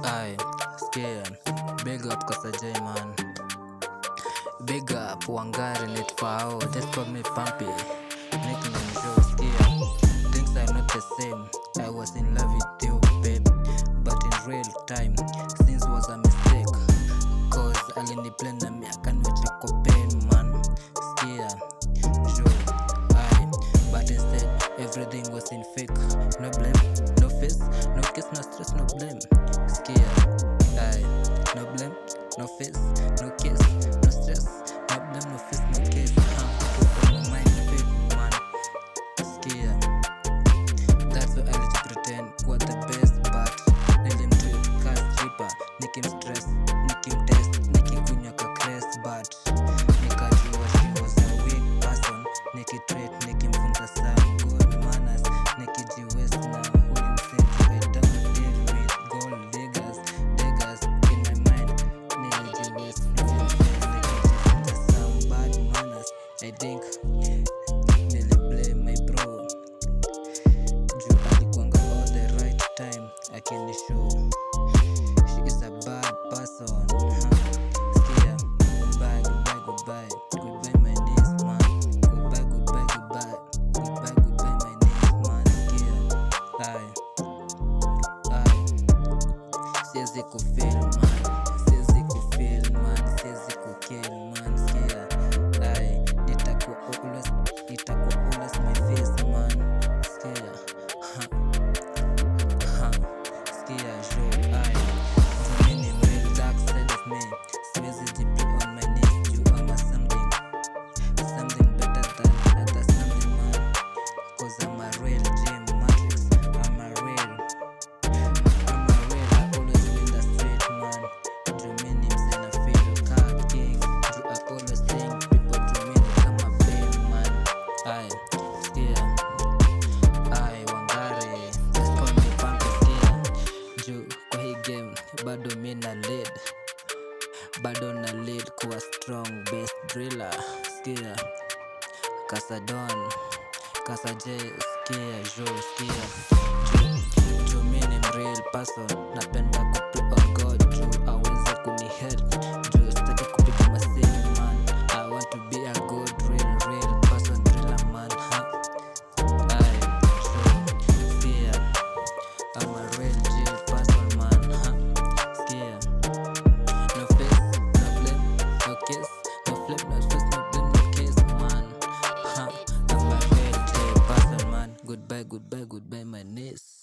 Aye, skia, big up Kasajay man. Big up Wangari Net Fao, just call me Pumpy. Nickname Joe, skia. Things are not the same. I was in love with you, babe, but in real time, since was a mistake. Cause aliniplan na miaka niwache kwa pain man. Skia, Joe, aye, but instead everything was in fake. No blame, no face, no kiss, no stress, no blame. Skia, aye, no blame, no face, no kiss, no stress, no blame, no face, no kiss. Put on my mind fit man. Skia, that's why I let you pretend what the best, but nilimtreat ka stripper, nikim stress, nikim test, nikikunywa ka crest, but nikajua she was a weak person. Nikitreat, nikimfunza some good manners, nikijiwest na hulimseti. I don't deal with gold diggers in my mind. Nilijiwest, nikijifunza some bad manners. I think niliblame my bro juu alikuanga all the right time akinishow she is a bad person. Skia, goodbye, goodbye, goodbye, goodbye my knees man. Goodbye, goodbye, goodbye, goodbye, goodbye my knees man. Skia, aye, aye, siwezi kufeel man, siwezi kufeel man, siwezi kukill man. Skia, aye, nitakuwa always my face man. Skia, skia, show, aye, mimi ni real dark side of me. Siwezi jiplay on my knees juu ama something better than other something man. Cause I'm a real gym matrix, I'm a real, I always win the street man. Juu mimi mse na feel ka king, juu I always think people to me kama fame man. Aye, skia, aye, Wangari, just call me Pumpy. Skia, juu kwa hii game bado mi na lead, bado na lead kuwa strong best driller. Skia, Kasadon, Kasajay, skia, Joe, skia, juu mi ni real person. Napenda kuplay on God juu aweze kunihelp, juu sitaki kupiga masimu man. I want to be a good real person, driller man. Aye, Joe, skia, I'm a real G person man. Skia, no face, no blame, no kiss, no flip, no face, no blame, no kiss man. I'm a real G person man. Goodbye, goodbye, goodbye my niece.